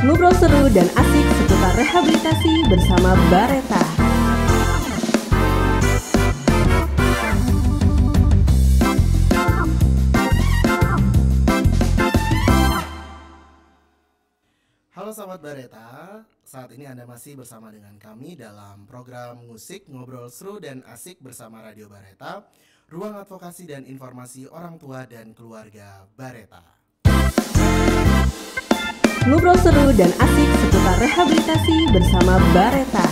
Ngobrol seru dan asik seputar rehabilitasi bersama Bareta. Halo sahabat Bareta, saat ini Anda masih bersama dengan kami dalam program musik ngobrol seru dan asik bersama Radio Bareta, ruang advokasi dan informasi orang tua dan keluarga Bareta. Ngobrol seru dan asik seputar rehabilitasi bersama Bareta.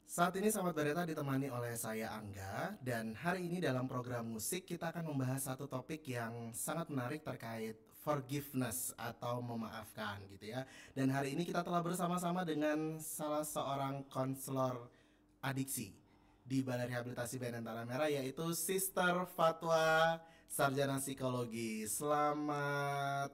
Saat ini sahabat Bareta ditemani oleh saya Angga, dan hari ini dalam program musik kita akan membahas satu topik yang sangat menarik terkait forgiveness atau memaafkan gitu ya. Dan hari ini kita telah bersama-sama dengan salah seorang konselor adiksi di Balai Rehabilitasi Bayangkara Merah, yaitu Sister Fatwa, sarjana psikologi. Selamat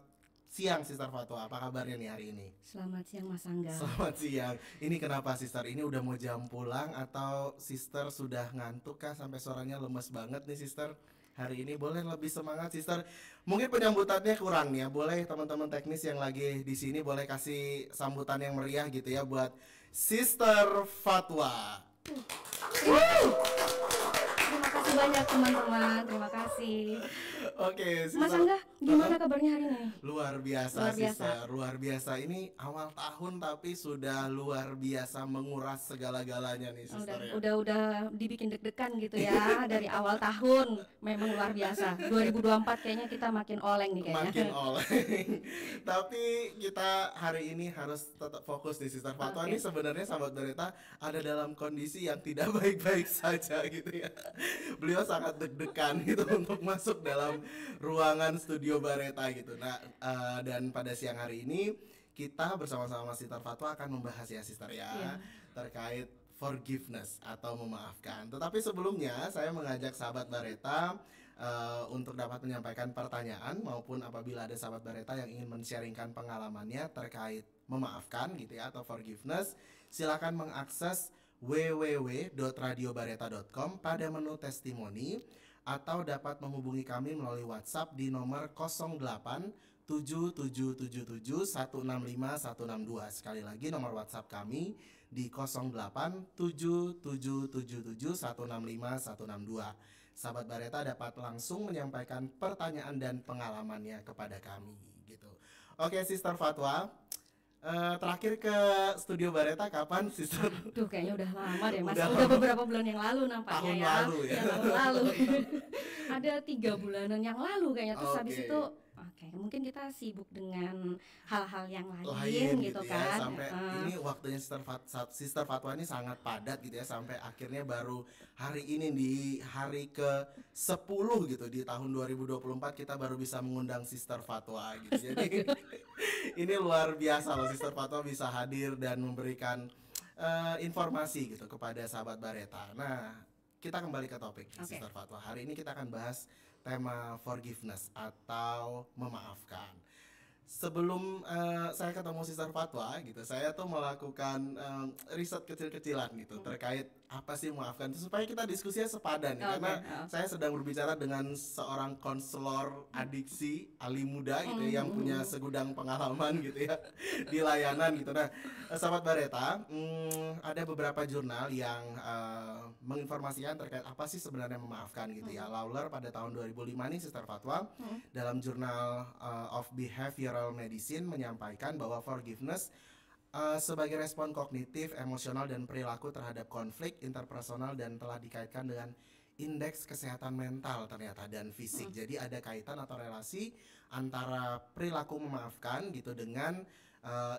siang Sister Fatwa, apa kabarnya nih hari ini? Selamat siang Mas Angga. Selamat siang. Ini kenapa Sister? Ini udah mau jam pulang atau Sister sudah ngantuk kah sampai suaranya lemes banget nih Sister? Hari ini boleh lebih semangat Sister. Mungkin penyambutannya kurang nih ya. Boleh teman-teman teknis yang lagi di sini boleh kasih sambutan yang meriah gitu ya buat Sister Fatwa. Terima kasih banyak teman-teman, terima kasih. Oke, Mas Angga, gimana kabarnya hari ini? Luar biasa, Luar biasa. Sister. Luar biasa. Ini awal tahun tapi sudah luar biasa menguras segala-galanya nih Sister ya. Udah dibikin deg-degan gitu ya dari awal tahun. Memang luar biasa. 2024 kayaknya kita makin oleng nih kayaknya. Makin oleng. Tapi kita hari ini harus tetap fokus di Sister Fatwa. Ini sebenarnya sahabat Bareta ada dalam kondisi yang tidak baik-baik saja gitu ya. Beliau sangat deg-degan gitu untuk masuk dalam ruangan studio Bareta gitu. Nah, dan pada siang hari ini kita bersama-sama Sister Fatwa akan membahas ya Sister ya, terkait forgiveness atau memaafkan. Tetapi sebelumnya saya mengajak sahabat Bareta untuk dapat menyampaikan pertanyaan, maupun apabila ada sahabat Bareta yang ingin men-sharingkan pengalamannya terkait memaafkan gitu ya atau forgiveness, silakan mengakses www.radiobareta.com pada menu testimoni, atau dapat menghubungi kami melalui WhatsApp di nomor 08 7777 165 162. Sekali lagi nomor WhatsApp kami di 08 7777 165 162. Sahabat Bareta dapat langsung menyampaikan pertanyaan dan pengalamannya kepada kami gitu. Oke Sister Fatwa, terakhir ke studio Bareta kapan Sister? Duh, kayaknya udah lama deh Mas. Udah Udah beberapa bulan yang lalu nampaknya Tahun ya. lalu ya. Yang lalu. Ada 3 bulanan yang lalu kayaknya. Terus habis Oke. itu mungkin kita sibuk dengan hal-hal yang lain gitu ya, kan. sampai ini waktunya Sister Fatwa ini sangat padat gitu ya, sampai akhirnya baru hari ini di hari ke-10 gitu di tahun 2024 kita baru bisa mengundang Sister Fatwa gitu. Jadi ini luar biasa loh Sister Fatwa bisa hadir dan memberikan informasi gitu kepada sahabat Bareta. Nah, kita kembali ke topik Sister Fatwa. Hari ini kita akan bahas tema forgiveness atau memaafkan. Sebelum saya ketemu Sister Fatwa gitu, saya tuh melakukan riset kecil-kecilan gitu terkait apa sih memaafkan, supaya kita diskusinya sepadan ya, karena saya sedang berbicara dengan seorang konselor adiksi ali muda gitu ya, yang punya segudang pengalaman gitu ya di layanan gitu. Nah, sahabat Bareta, ada beberapa jurnal yang menginformasikan terkait apa sih sebenarnya memaafkan gitu ya. Lawler pada tahun 2005 nih Sister Fatwa dalam jurnal of Behavioral Medicine menyampaikan bahwa forgiveness sebagai respon kognitif, emosional, dan perilaku terhadap konflik interpersonal, dan telah dikaitkan dengan indeks kesehatan mental ternyata dan fisik. Jadi ada kaitan atau relasi antara perilaku memaafkan gitu dengan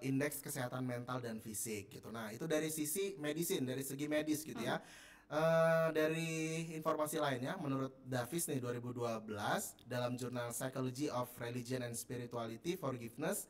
indeks kesehatan mental dan fisik gitu. Nah, itu dari sisi medicine, dari segi medis gitu ya. Dari informasi lainnya, menurut Davis nih 2012 dalam jurnal Psychology of Religion and Spirituality, forgiveness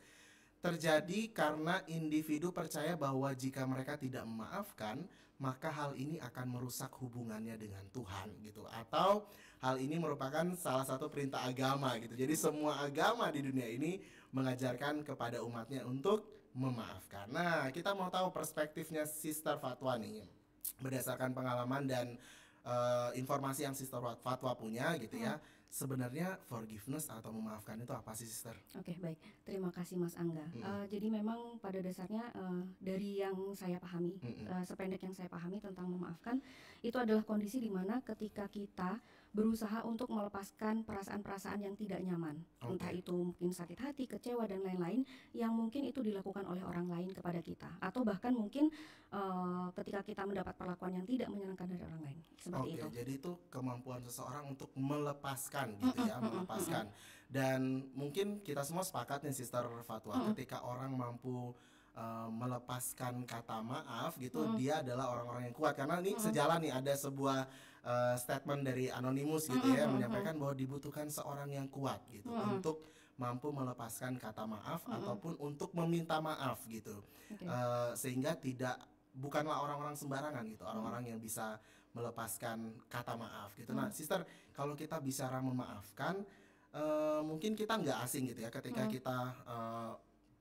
terjadi karena individu percaya bahwa jika mereka tidak memaafkan, maka hal ini akan merusak hubungannya dengan Tuhan gitu, atau hal ini merupakan salah satu perintah agama gitu. Jadi semua agama di dunia ini mengajarkan kepada umatnya untuk memaafkan. Nah, kita mau tahu perspektifnya Sister Fatwa nih berdasarkan pengalaman dan informasi yang Sister Fatwa punya gitu ya, sebenarnya forgiveness atau memaafkan itu apa sih, Sister? Oke, baik. Terima kasih Mas Angga. Jadi memang pada dasarnya dari yang saya pahami, sependek yang saya pahami tentang memaafkan, itu adalah kondisi di mana ketika kita berusaha untuk melepaskan perasaan-perasaan yang tidak nyaman, entah itu mungkin sakit hati, kecewa dan lain-lain, yang mungkin itu dilakukan oleh orang lain kepada kita, atau bahkan mungkin ketika kita mendapat perlakuan yang tidak menyenangkan dari orang lain, seperti itu. Jadi itu kemampuan seseorang untuk melepaskan gitu ya, melepaskan. Dan mungkin kita semua sepakat nih Sister Fatwa, ketika orang mampu melepaskan kata maaf gitu, dia adalah orang-orang yang kuat. Karena ini sejalan nih, ada sebuah statement dari Anonymous gitu ya, menyampaikan bahwa dibutuhkan seorang yang kuat gitu untuk mampu melepaskan kata maaf ataupun untuk meminta maaf gitu. Sehingga bukanlah orang-orang sembarangan gitu, orang-orang yang bisa melepaskan kata maaf gitu. Nah, Sister, kalau kita bicara memaafkan, mungkin kita nggak asing gitu ya ketika kita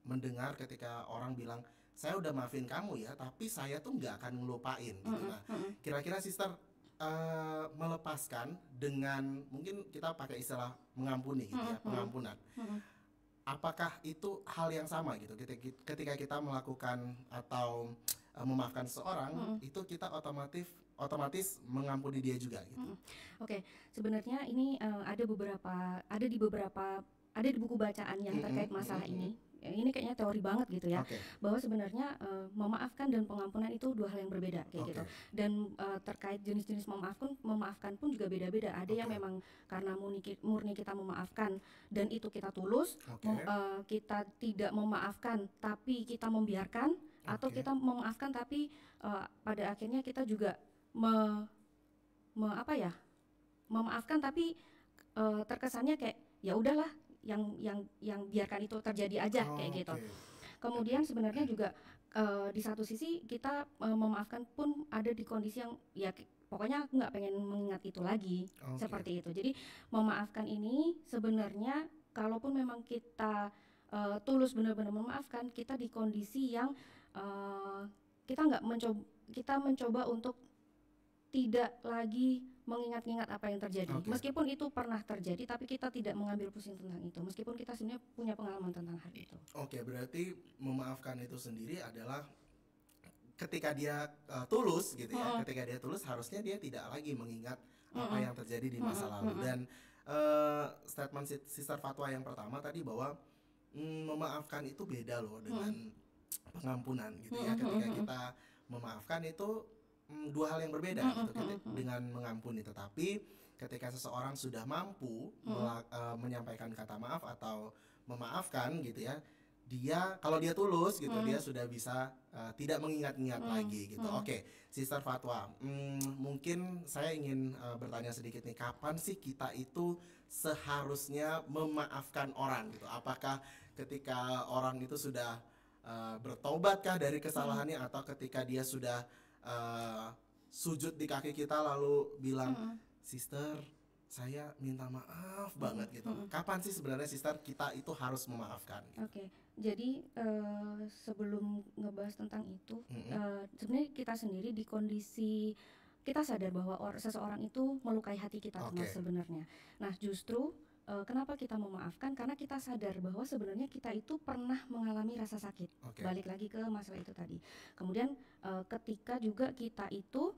mendengar ketika orang bilang saya udah maafin kamu ya, tapi saya tuh nggak akan ngelupain gitu. Nah, kira-kira Sister melepaskan dengan mungkin kita pakai istilah mengampuni gitu ya, pengampunan. Apakah itu hal yang sama gitu ketika kita melakukan atau memaafkan seseorang, itu kita otomatis mengampuni dia juga gitu. Oke, sebenarnya ini ada di buku bacaan yang terkait masalah ini. Ini kayaknya teori banget gitu ya, bahwa sebenarnya memaafkan dan pengampunan itu dua hal yang berbeda kayak gitu. Dan terkait jenis-jenis memaafkan pun juga beda-beda. Ada yang memang karena murni kita memaafkan dan itu kita tulus, kita tidak memaafkan tapi kita membiarkan, atau kita memaafkan tapi pada akhirnya kita juga memaafkan tapi terkesannya kayak ya udahlah, yang biarkan itu terjadi aja kayak gitu. Kemudian sebenarnya juga di satu sisi kita memaafkan pun ada di kondisi yang ya pokoknya aku nggak pengen mengingat itu lagi, seperti itu. Jadi memaafkan ini sebenarnya kalaupun memang kita tulus benar-benar memaafkan, kita di kondisi yang kita mencoba untuk tidak lagi mengingat-ingat apa yang terjadi. Meskipun itu pernah terjadi, tapi kita tidak mengambil pusing tentang itu. Meskipun kita sebenarnya punya pengalaman tentang hal itu. Berarti memaafkan itu sendiri adalah ketika dia tulus gitu ya. Ketika dia tulus, harusnya dia tidak lagi mengingat apa yang terjadi di masa lalu. Dan statement Sister Fatwa yang pertama tadi bahwa memaafkan itu beda loh dengan pengampunan gitu ya. Ketika kita memaafkan itu dua hal yang berbeda gitu dengan mengampuni. Tetapi ketika seseorang sudah mampu menyampaikan kata maaf atau memaafkan gitu ya, kalau dia tulus gitu, dia sudah bisa tidak mengingat-ingat lagi gitu. Sister Fatwa, mungkin saya ingin bertanya sedikit nih, kapan sih kita itu seharusnya memaafkan orang gitu? Apakah ketika orang itu sudah bertobatkah dari kesalahannya, atau ketika dia sudah sujud di kaki kita lalu bilang, Sister, saya minta maaf banget gitu. Kapan sih sebenarnya Sister kita itu harus memaafkan? Jadi sebelum ngebahas tentang itu, sebenarnya kita sendiri di kondisi kita sadar bahwa seseorang itu melukai hati kita sebenarnya. Nah, justru kenapa kita memaafkan? Karena kita sadar bahwa sebenarnya kita itu pernah mengalami rasa sakit. Balik lagi ke masalah itu tadi. Kemudian ketika juga kita itu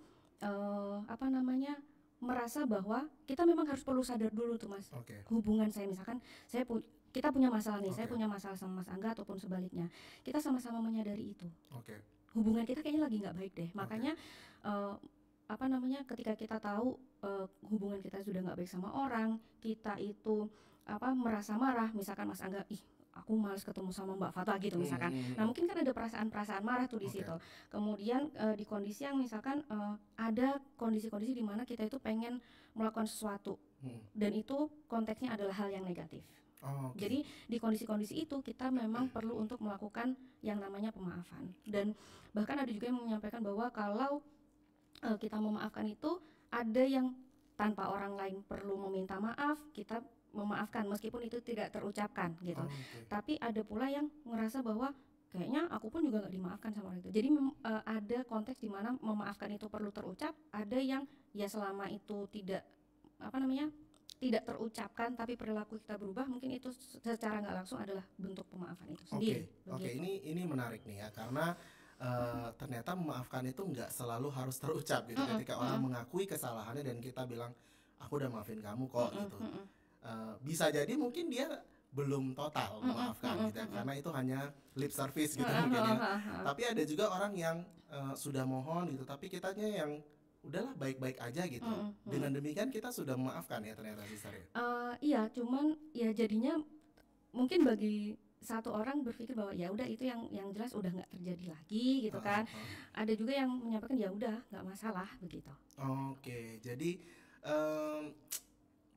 merasa bahwa kita memang harus perlu sadar dulu tuh Mas. Hubungan saya, misalkan kita punya masalah nih, saya punya masalah sama Mas Angga ataupun sebaliknya. Kita sama-sama menyadari itu. Hubungan kita kayaknya lagi nggak baik deh. Makanya ketika kita tahu hubungan kita sudah nggak baik sama orang, kita itu merasa marah, misalkan Mas Angga, aku malas ketemu sama Mbak Fatwa gitu misalkan. Nah, mungkin kan ada perasaan-perasaan marah tuh di situ. Kemudian di kondisi yang misalkan ada kondisi-kondisi di mana kita itu pengen melakukan sesuatu, dan itu konteksnya adalah hal yang negatif. Jadi di kondisi-kondisi itu kita memang perlu untuk melakukan yang namanya pemaafan. Dan bahkan ada juga yang menyampaikan bahwa kalau kita memaafkan itu ada yang tanpa orang lain perlu meminta maaf, kita memaafkan meskipun itu tidak terucapkan gitu. Tapi ada pula yang ngerasa bahwa kayaknya aku pun juga nggak dimaafkan sama orang itu. Jadi ada konteks di mana memaafkan itu perlu terucap, ada yang ya selama itu tidak apa namanya tidak terucapkan tapi perilaku kita berubah, mungkin itu secara nggak langsung adalah bentuk pemaafan itu sendiri. Oke, ini menarik nih ya, karena ternyata memaafkan itu nggak selalu harus terucap gitu. Ketika orang mengakui kesalahannya dan kita bilang aku udah maafin kamu kok gitu, bisa jadi mungkin dia belum total memaafkan gitu ya, karena itu hanya lip service gitu mungkin ya. Tapi ada juga orang yang sudah mohon gitu, tapi kitanya yang udahlah baik-baik aja gitu. Dengan demikian kita sudah memaafkan ya ternyata sister ya. Iya, cuman ya jadinya mungkin bagi satu orang berpikir bahwa ya udah itu yang jelas udah nggak terjadi lagi gitu kan. Ada juga yang menyampaikan ya udah nggak masalah begitu. Oke, jadi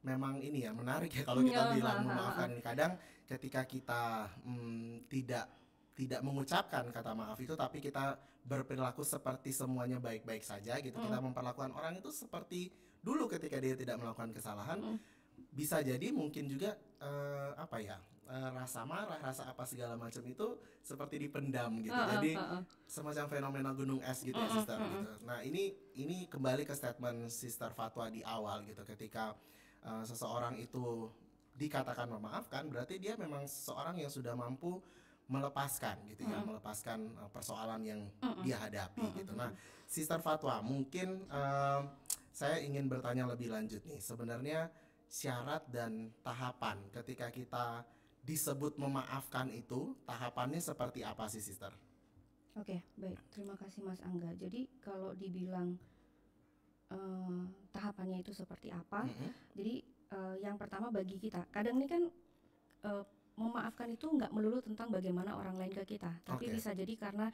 memang ini ya menarik ya kalau kita bilang memaafkan ini. Kadang ketika kita tidak mengucapkan kata maaf itu, tapi kita berperilaku seperti semuanya baik-baik saja gitu. Kita memperlakukan orang itu seperti dulu ketika dia tidak melakukan kesalahan. Bisa jadi mungkin juga rasa marah, rasa apa segala macam itu seperti dipendam gitu. Jadi semacam fenomena gunung es gitu ya sister gitu. Nah, ini kembali ke statement Sister Fatwa di awal gitu. Ketika seseorang itu dikatakan memaafkan, berarti dia memang seseorang yang sudah mampu melepaskan gitu ya, melepaskan persoalan yang dia hadapi gitu. Nah, Sister Fatwa, mungkin saya ingin bertanya lebih lanjut nih. Sebenarnya syarat dan tahapan ketika kita disebut memaafkan itu, tahapannya seperti apa sih, Sister? Oke, baik. Terima kasih Mas Angga. Jadi kalau dibilang tahapannya itu seperti apa? Jadi yang pertama bagi kita, kadang ini kan memaafkan itu nggak melulu tentang bagaimana orang lain ke kita, tapi bisa jadi karena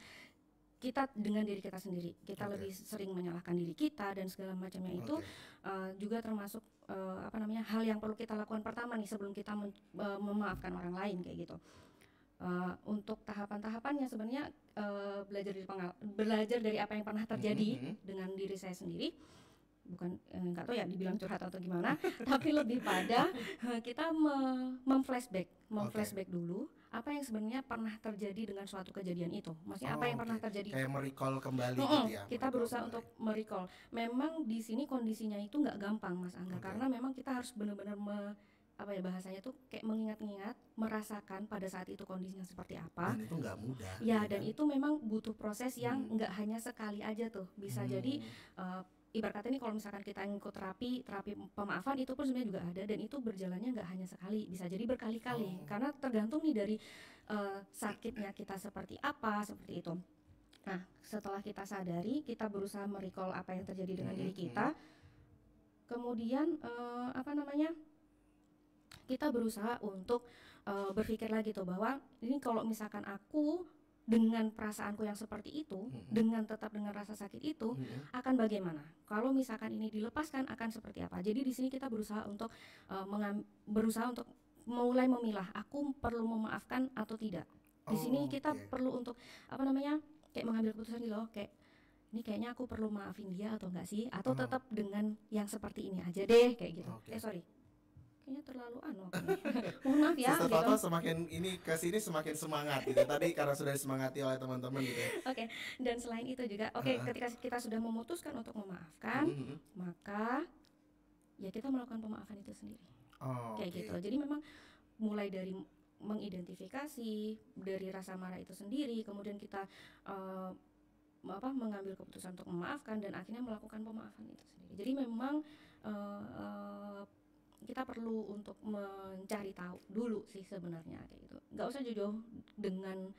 kita dengan diri kita sendiri, kita lebih sering menyalahkan diri kita dan segala macamnya itu juga termasuk hal yang perlu kita lakukan pertama nih sebelum kita memaafkan orang lain kayak gitu. Untuk tahapan-tahapannya sebenarnya belajar dari apa yang pernah terjadi dengan diri saya sendiri. Bukan nggak tahu ya dibilang curhat atau gimana, tapi lebih pada kita memflashback dulu apa yang sebenarnya pernah terjadi dengan suatu kejadian itu. Maksudnya apa yang pernah terjadi? Kayak merecall kembali gitu ya. Kita berusaha untuk merecall. Memang di sini kondisinya itu nggak gampang Mas Angga, karena memang kita harus benar-benar bahasanya tuh kayak mengingat-ingat, merasakan pada saat itu kondisinya seperti apa. Dan itu nggak mudah. Ya, dan itu memang butuh proses yang nggak hanya sekali aja tuh. Bisa jadi ibarat kata ini kalau misalkan kita ngikut terapi pemaafan itu pun sebenarnya juga ada, dan itu berjalannya nggak hanya sekali, bisa jadi berkali-kali karena tergantung nih dari sakitnya kita seperti apa, seperti itu. Nah, setelah kita sadari, kita berusaha merecall apa yang terjadi dengan diri kita, kemudian kita berusaha untuk berpikir lagi tuh bahwa ini kalau misalkan aku dengan perasaanku yang seperti itu, dengan tetap dengan rasa sakit itu, akan bagaimana? Kalau misalkan ini dilepaskan akan seperti apa? Jadi di sini kita berusaha untuk mulai memilah, aku perlu memaafkan atau tidak. Di sini kita perlu untuk kayak mengambil keputusan gitu loh, kayak ini kayaknya aku perlu maafin dia atau enggak sih? Atau tetap dengan yang seperti ini aja deh, kayak gitu. Kayaknya terlalu mohon maaf ya. Sister Fatwa semakin ini kesini semakin semangat gitu. Tadi karena sudah disemangati oleh teman-teman gitu ya. Dan selain itu juga ketika kita sudah memutuskan untuk memaafkan, maka ya kita melakukan pemaafan itu sendiri. Kayak gitu. Jadi memang mulai dari mengidentifikasi dari rasa marah itu sendiri, kemudian kita mengambil keputusan untuk memaafkan dan akhirnya melakukan pemaafan itu sendiri. Jadi memang kita perlu untuk mencari tahu dulu sih sebenarnya kayak gitu. Nggak usah jauh-jauh dengan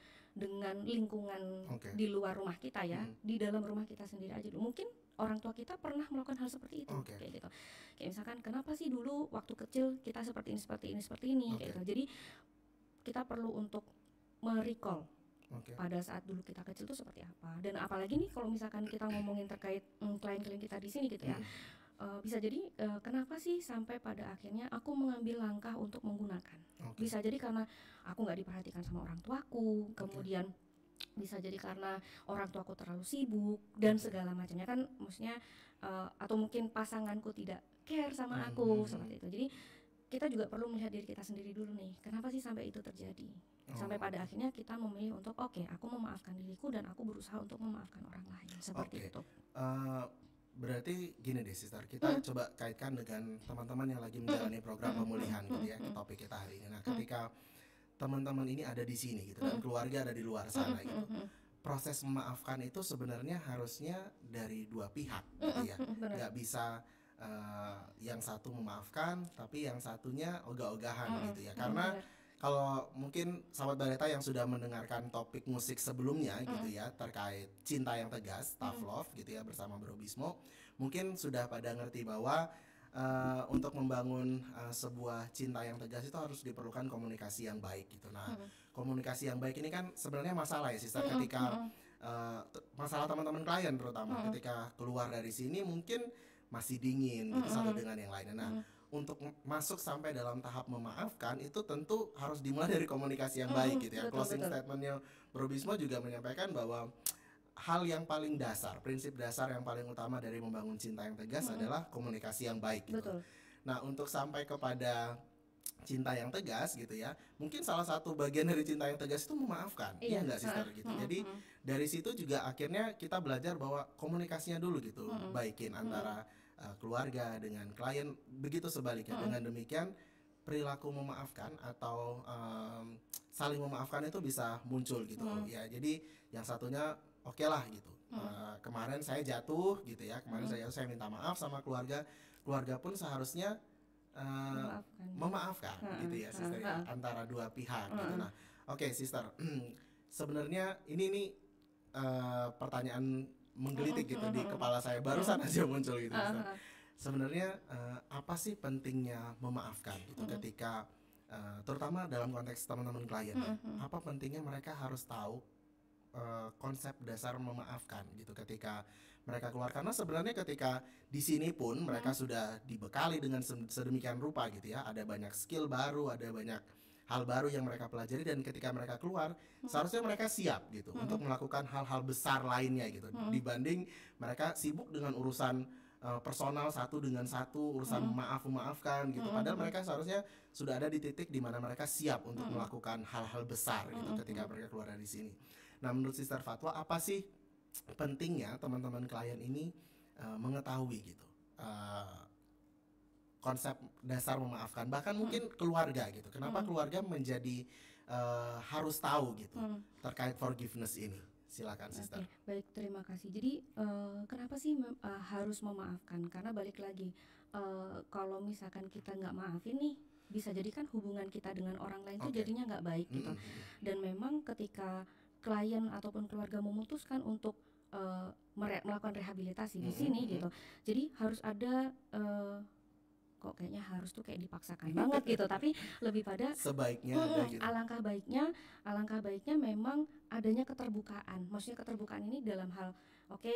lingkungan di luar rumah kita ya, di dalam rumah kita sendiri aja dulu. Mungkin orang tua kita pernah melakukan hal seperti itu, kayak gitu. Kayak misalkan kenapa sih dulu waktu kecil kita seperti ini kayak gitu. Jadi kita perlu untuk merecall pada saat dulu kita kecil itu seperti apa. Dan apalagi nih kalau misalkan kita ngomongin terkait klien-klien kita di sini gitu ya. Bisa jadi kenapa sih sampai pada akhirnya aku mengambil langkah untuk menggunakan. Bisa jadi karena aku nggak diperhatikan sama orang tuaku, kemudian bisa jadi karena orang tuaku terlalu sibuk dan segala macamnya kan, maksudnya atau mungkin pasanganku tidak care sama aku seperti itu. Jadi kita juga perlu melihat diri kita sendiri dulu nih, kenapa sih sampai itu terjadi, sampai pada akhirnya kita memilih untuk oke, aku memaafkan diriku dan aku berusaha untuk memaafkan orang lain, seperti itu. Berarti gini deh sister, kita coba kaitkan dengan teman-teman yang lagi menjalani program pemulihan gitu ya, ke topik kita hari ini. Nah, ketika teman-teman ini ada di sini gitu dan keluarga ada di luar sana gitu, proses memaafkan itu sebenarnya harusnya dari dua pihak gitu ya, nggak bisa yang satu memaafkan tapi yang satunya ogah-ogahan gitu ya, karena kalau mungkin sahabat Bareta yang sudah mendengarkan topik musik sebelumnya gitu ya terkait cinta yang tegas, tough love gitu ya bersama Bro Bismo, mungkin sudah pada ngerti bahwa untuk membangun sebuah cinta yang tegas itu harus diperlukan komunikasi yang baik gitu. Nah, komunikasi yang baik ini kan sebenarnya masalah ya sister, ketika masalah teman-teman klien terutama ketika keluar dari sini mungkin masih dingin gitu satu dengan yang lainnya. Nah, untuk masuk sampai dalam tahap memaafkan itu tentu harus dimulai dari komunikasi yang baik gitu ya. Closing statementnya Bro Bismo juga menyampaikan bahwa hal yang paling dasar, prinsip dasar yang paling utama dari membangun cinta yang tegas adalah komunikasi yang baik gitu. Nah, untuk sampai kepada cinta yang tegas gitu ya, mungkin salah satu bagian dari cinta yang tegas itu memaafkan, iya nggak sister gitu. Jadi dari situ juga akhirnya kita belajar bahwa komunikasinya dulu gitu, baikin antara keluarga dengan klien, begitu sebaliknya. Dengan demikian perilaku memaafkan atau saling memaafkan itu bisa muncul gitu ya. Jadi yang satunya oke lah gitu, kemarin saya jatuh gitu ya, saya minta maaf sama keluarga, keluarga pun seharusnya memaafkan gitu ya sister ya, antara dua pihak gitu. Nah, oke sister, sebenarnya ini nih pertanyaan menggelitik gitu di kepala saya, barusan aja muncul gitu sister. Sebenarnya apa sih pentingnya memaafkan gitu ketika terutama dalam konteks teman-teman klien, apa pentingnya mereka harus tahu konsep dasar memaafkan gitu ketika mereka keluar, karena sebenarnya ketika di sini pun mereka sudah dibekali dengan sedemikian rupa gitu ya, ada banyak skill baru, ada banyak hal baru yang mereka pelajari, dan ketika mereka keluar seharusnya mereka siap gitu untuk melakukan hal-hal besar lainnya gitu, dibanding mereka sibuk dengan urusan personal satu dengan satu, urusan memaafkan gitu, padahal mereka seharusnya sudah ada di titik di mana mereka siap untuk melakukan hal-hal besar gitu ketika mereka keluar dari sini. Nah, menurut Sister Fatwa, apa sih pentingnya teman-teman klien ini mengetahui gitu konsep dasar memaafkan, bahkan mungkin keluarga gitu, kenapa keluarga menjadi harus tahu gitu terkait forgiveness ini? Silakan sister. Baik, terima kasih. Jadi kenapa sih harus memaafkan? Karena balik lagi, kalau misalkan kita nggak maafin nih, bisa jadi kan hubungan kita dengan orang lain tuh jadinya nggak baik gitu. Dan memang ketika klien ataupun keluarga memutuskan untuk melakukan rehabilitasi di sini gitu, jadi harus ada kok kayaknya harus tuh kayak dipaksakan banget gitu, tapi lebih pada sebaiknya gitu. alangkah baiknya memang adanya keterbukaan. Maksudnya keterbukaan ini dalam hal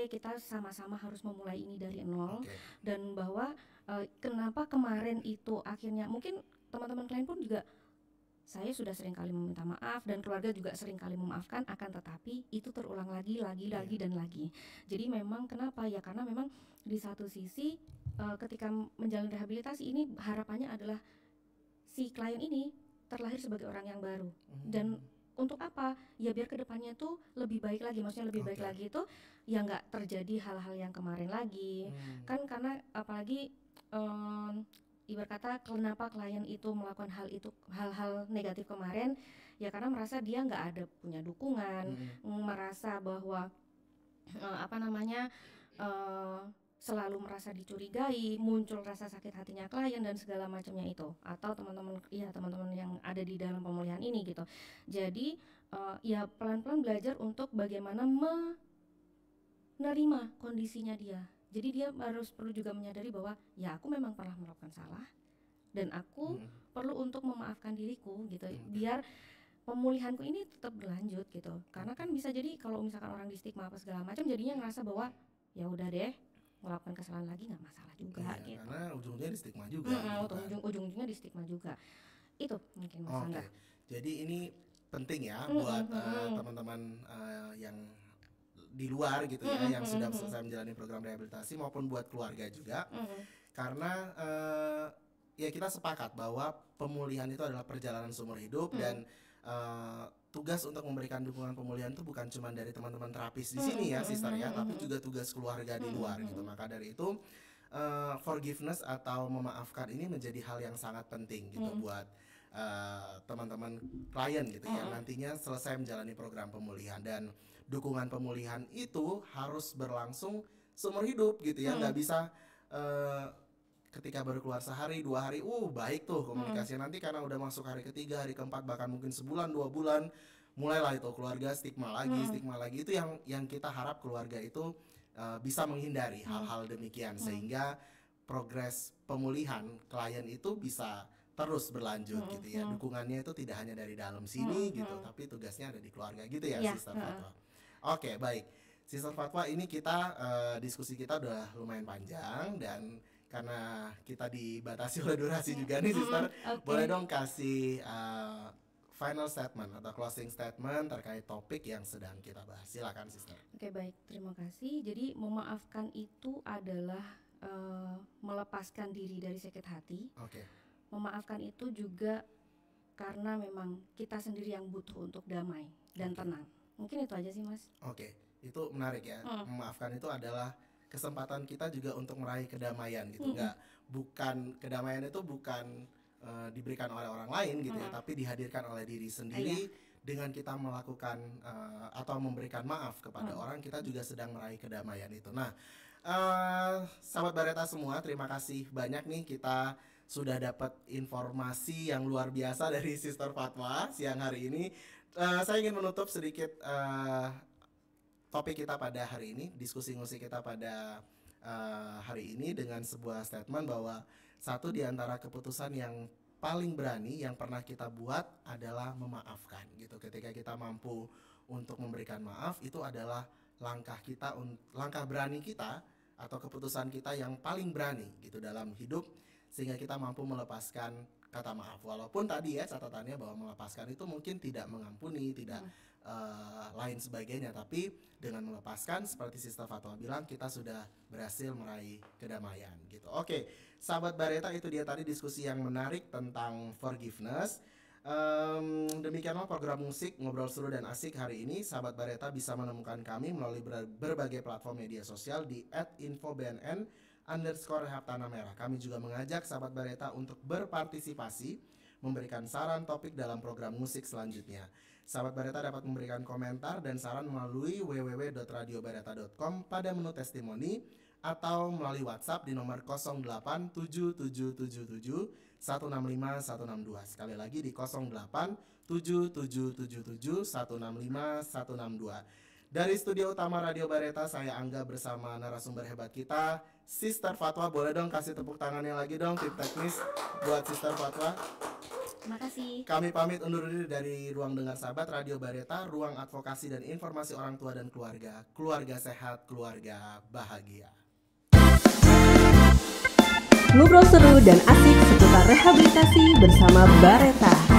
kita sama-sama harus memulai ini dari nol, dan bahwa kenapa kemarin itu akhirnya mungkin teman-teman klien pun juga, saya sudah sering kali meminta maaf dan keluarga juga sering kali memaafkan, akan tetapi itu terulang lagi dan lagi. Jadi memang kenapa ya, karena memang di satu sisi ketika menjalani rehabilitasi ini harapannya adalah si klien ini terlahir sebagai orang yang baru. Dan untuk apa? Ya biar kedepannya tuh lebih baik lagi, maksudnya lebih baik lagi itu ya nggak terjadi hal-hal yang kemarin lagi. Kan karena apalagi ibarat kata kenapa klien itu melakukan hal-hal negatif kemarin, ya karena merasa dia nggak ada punya dukungan, merasa bahwa selalu merasa dicurigai, muncul rasa sakit hatinya klien dan segala macamnya itu, atau teman-teman yang ada di dalam pemulihan ini gitu. Jadi ya pelan-pelan belajar untuk bagaimana menerima kondisinya dia. Jadi dia harus perlu juga menyadari bahwa ya aku memang pernah melakukan salah dan aku perlu untuk memaafkan diriku gitu, biar pemulihanku ini tetap berlanjut gitu. Karena kan bisa jadi kalau misalkan orang di stigma apa segala macam, jadinya ngerasa bahwa ya udah deh, melakukan kesalahan lagi nggak masalah juga gitu. Karena ujungnya di stigma juga. Ujungnya di stigma juga. Itu mungkin Mas Angga. Jadi ini penting ya buat teman-teman yang di luar gitu ya, yang sudah selesai menjalani program rehabilitasi, maupun buat keluarga juga. Karena ya kita sepakat bahwa pemulihan itu adalah perjalanan seumur hidup dan tugas untuk memberikan dukungan pemulihan itu bukan cuma dari teman-teman terapis di sini ya sister ya, tapi juga tugas keluarga di luar gitu. Maka dari itu forgiveness atau memaafkan ini menjadi hal yang sangat penting gitu buat teman-teman klien gitu ya, nantinya selesai menjalani program pemulihan. Dan dukungan pemulihan itu harus berlangsung seumur hidup gitu ya, nggak bisa ketika baru keluar sehari 2 hari baik tuh komunikasinya, nanti karena udah masuk hari ketiga, hari keempat, bahkan mungkin sebulan 2 bulan mulailah itu keluarga stigma lagi. Itu yang kita harap keluarga itu bisa menghindari hal-hal demikian, sehingga progres pemulihan klien itu bisa terus berlanjut gitu ya. Dukungannya itu tidak hanya dari dalam sini gitu, tapi tugasnya ada di keluarga gitu ya, Sister Fatwa. Oke, baik Sister Fatwa, ini kita diskusi kita udah lumayan panjang, dan karena kita dibatasi oleh durasi juga nih Sister, boleh dong kasih final statement atau closing statement terkait topik yang sedang kita bahas. Silakan Sister. Oke, baik, terima kasih. Jadi memaafkan itu adalah melepaskan diri dari sakit hati. Memaafkan itu juga karena memang kita sendiri yang butuh untuk damai dan tenang. Mungkin itu aja sih Mas. Itu menarik ya. Memaafkan itu adalah kesempatan kita juga untuk meraih kedamaian gitu. Bukan kedamaian itu bukan diberikan oleh orang lain gitu ya, tapi dihadirkan oleh diri sendiri. Dengan kita melakukan atau memberikan maaf kepada orang, kita juga sedang meraih kedamaian itu. Nah, sahabat Bareta semua, terima kasih banyak nih, kita sudah dapat informasi yang luar biasa dari Sister Fatwa siang hari ini. Saya ingin menutup sedikit topik kita pada hari ini, diskusi-diskusi kita pada hari ini dengan sebuah statement bahwa satu di antara keputusan yang paling berani yang pernah kita buat adalah memaafkan gitu. Ketika kita mampu untuk memberikan maaf, itu adalah langkah berani kita atau keputusan kita yang paling berani gitu dalam hidup, sehingga kita mampu melepaskan kata maaf. Walaupun tadi ya catatannya bahwa melepaskan itu mungkin tidak mengampuni, tidak lain sebagainya, tapi dengan melepaskan seperti Sister Fatwa bilang, kita sudah berhasil meraih kedamaian gitu. Oke, sahabat Bareta, itu dia tadi diskusi yang menarik tentang forgiveness. Demikianlah program musik Ngobrol Seru dan Asik hari ini. Sahabat Bareta bisa menemukan kami melalui berbagai platform media sosial di @infobnn_rehab_tanah-merah. Kami juga mengajak sahabat Bareta untuk berpartisipasi, memberikan saran topik dalam program musik selanjutnya. Sahabat Bareta dapat memberikan komentar dan saran melalui www.radiobareta.com pada menu testimoni, atau melalui WhatsApp di nomor 087777165162. Sekali lagi di 087777165162. Dari studio utama Radio Bareta, saya Angga bersama narasumber hebat kita, Sister Fatwa. Boleh dong kasih tepuk tangannya lagi dong, tim teknis buat Sister Fatwa. Terima kasih. Kami pamit undur diri dari Ruang Dengar Sahabat Radio Bareta, ruang advokasi dan informasi orang tua dan keluarga. Keluarga sehat, keluarga bahagia. Ngobrol seru dan asik seputar rehabilitasi bersama Bareta.